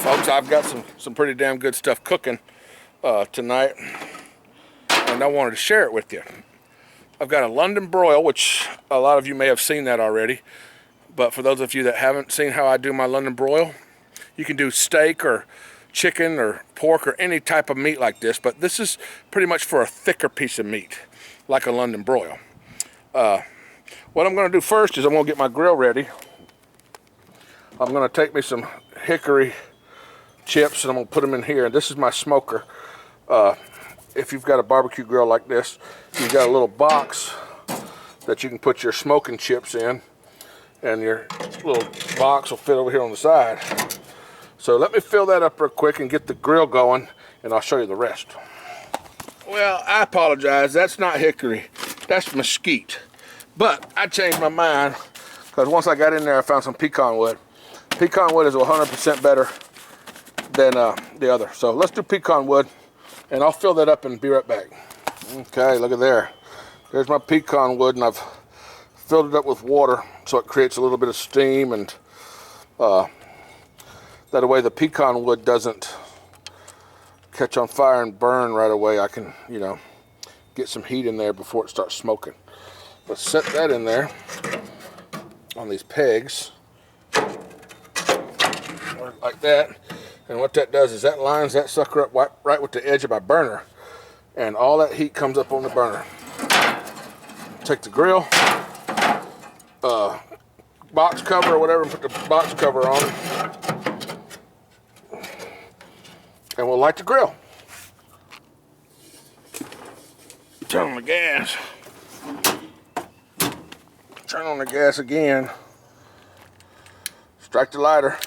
folks, I've got some pretty damn good stuff cooking tonight, and I wanted to share it with you. I've got a London broil, which a lot of you may have seen that already, but for those of you that haven't seen how I do my London broil, you can do steak or chicken or pork or any type of meat like this, but this is pretty much for a thicker piece of meat, like a London broil. What I'm going to do first is I'm going to get my grill ready. I'm going to take me some hickory chips and I'm going to put them in here. And this is my smoker. If you've got a barbecue grill like this, you've got a little box that you can put your smoking chips in, and your little box will fit over here on the side. So let me fill that up real quick and get the grill going, and I'll show you the rest. Well, I apologize, that's not hickory, that's mesquite. But I changed my mind, because once I got in there I found some pecan wood. Pecan wood is 100% better than the other. So let's do pecan wood, and I'll fill that up and be right back. Okay, look at there. There's my pecan wood, and I've filled it up with water so it creates a little bit of steam, and that way the pecan wood doesn't catch on fire and burn right away. I can, you know, get some heat in there before it starts smoking. Let's set that in there on these pegs, like that. And what that does is that lines that sucker up right with the edge of my burner, and all that heat comes up on the burner. Take the grill, box cover or whatever, and put the box cover on, and we'll light the grill. Turn on the gas. Turn on the gas again. Strike the lighter.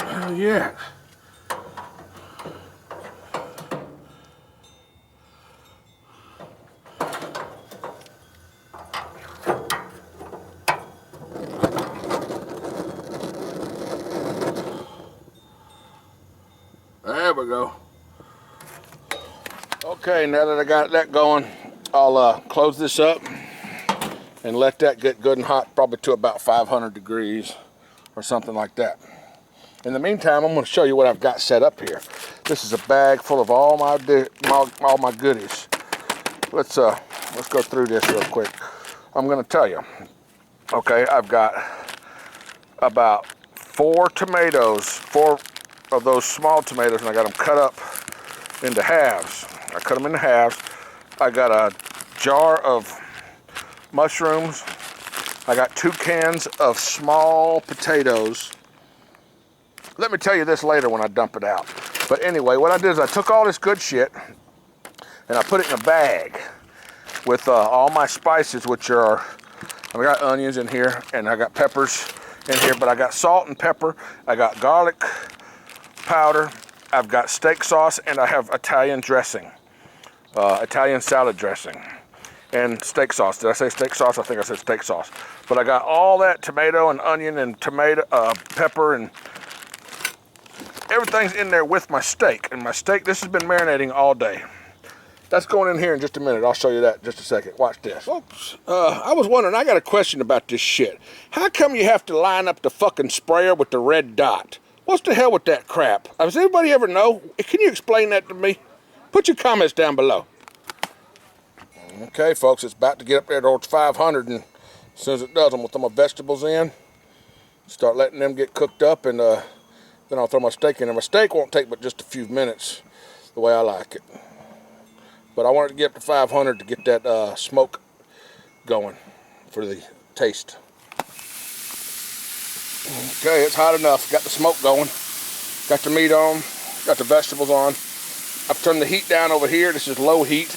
Oh yeah. There we go. Okay, now that I got that going, I'll close this up and let that get good and hot, probably to about 500 degrees or something like that. In the meantime, I'm going to show you what I've got set up here. This is a bag full of all my goodies. Let's go through this real quick. I'm going to tell you. Okay, I've got about 4 tomatoes, 4 of those small tomatoes, and I got them cut up into halves. I cut them into halves. I got a jar of mushrooms. I got 2 cans of small potatoes. Let me tell you this later when I dump it out. But anyway, what I did is I took all this good shit and I put it in a bag with all my spices, which are, I got onions in here and I got peppers in here, but I got salt and pepper. I got garlic powder. I've got steak sauce, and I have Italian dressing, Italian salad dressing, and steak sauce. Did I say steak sauce? I think I said steak sauce. But I got all that tomato and onion and tomato, pepper, and everything's in there with my steak. And my steak, this has been marinating all day. That's going in here in just a minute. I'll show you that in just a second. Watch this. Folks, I was wondering, I got a question about this shit. How come you have to line up the fucking sprayer with the red dot? What's the hell with that crap? Does anybody ever know? Can you explain that to me? Put your comments down below. Okay, folks, it's about to get up there towards 500, and as soon as it does, I'm gonna throw my vegetables in, start letting them get cooked up, and then I'll throw my steak in there. My steak won't take but just a few minutes, the way I like it. But I wanted to get up to 500 to get that smoke going for the taste. Okay, it's hot enough. Got the smoke going. Got the meat on. Got the vegetables on. I've turned the heat down over here. This is low heat.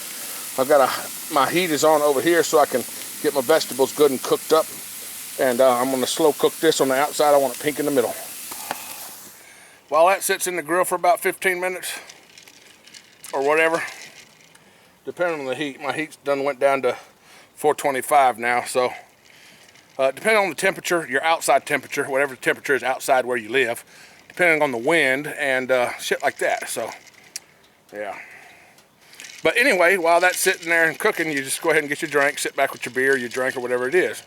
I've got my heat is on over here so I can get my vegetables good and cooked up. And I'm going to slow cook this on the outside. I want it pink in the middle. While that sits in the grill for about 15 minutes or whatever, depending on the heat. My heat's done went down to 425 now, so depending on the temperature, your outside temperature, whatever the temperature is outside where you live, depending on the wind and shit like that. So, yeah. But anyway, while that's sitting there and cooking, you just go ahead and get your drink, sit back with your beer, your drink, or whatever it is.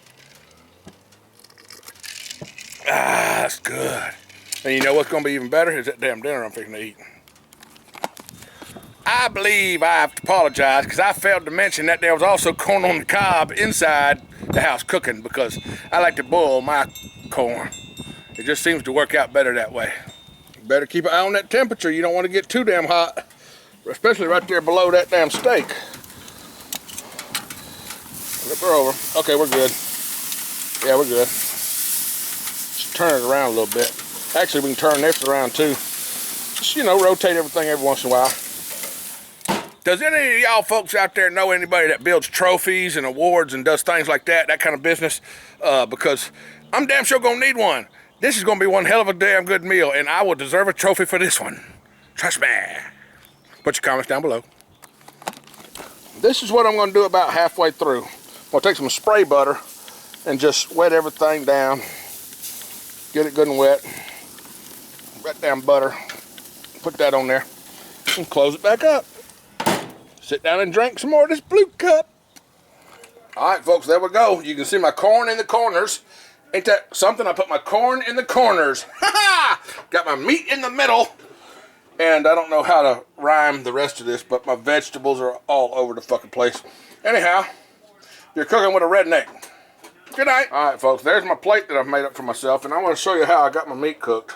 Ah, that's good. And you know what's going to be even better is that damn dinner I'm fixing to eat. I believe I have to apologize because I failed to mention that there was also corn on the cob inside the house cooking, because I like to boil my corn. It just seems to work out better that way. You better keep an eye on that temperature. You don't want to get too damn hot, especially right there below that damn steak. Flip her over. Okay, we're good. Yeah, we're good. Just turn it around a little bit. Actually, we can turn this around too. Just, you know, rotate everything every once in a while. Does any of y'all folks out there know anybody that builds trophies and awards and does things like that, that kind of business? Because I'm damn sure gonna need one. This is gonna be one hell of a damn good meal, and I will deserve a trophy for this one. Trust me. Put your comments down below. This is what I'm gonna do about halfway through. I'm gonna take some spray butter and just wet everything down. Get it good and wet. Wet down butter. Put that on there and close it back up. Sit down and drink some more of this blue cup. All right, folks, there we go. You can see my corn in the corners. Ain't that something? I put my corn in the corners. Ha-ha! Got my meat in the middle. And I don't know how to rhyme the rest of this, but my vegetables are all over the fucking place. Anyhow, you're cooking with a redneck. Good night. All right, folks, there's my plate that I've made up for myself, and I want to show you how I got my meat cooked.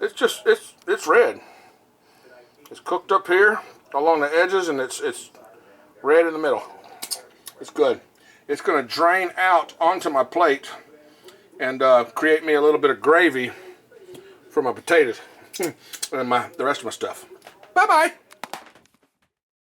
It's just, it's red. It's cooked up here along the edges, and it's red in the middle. It's good. It's going to drain out onto my plate and create me a little bit of gravy for my potatoes and the rest of my stuff. Bye-bye.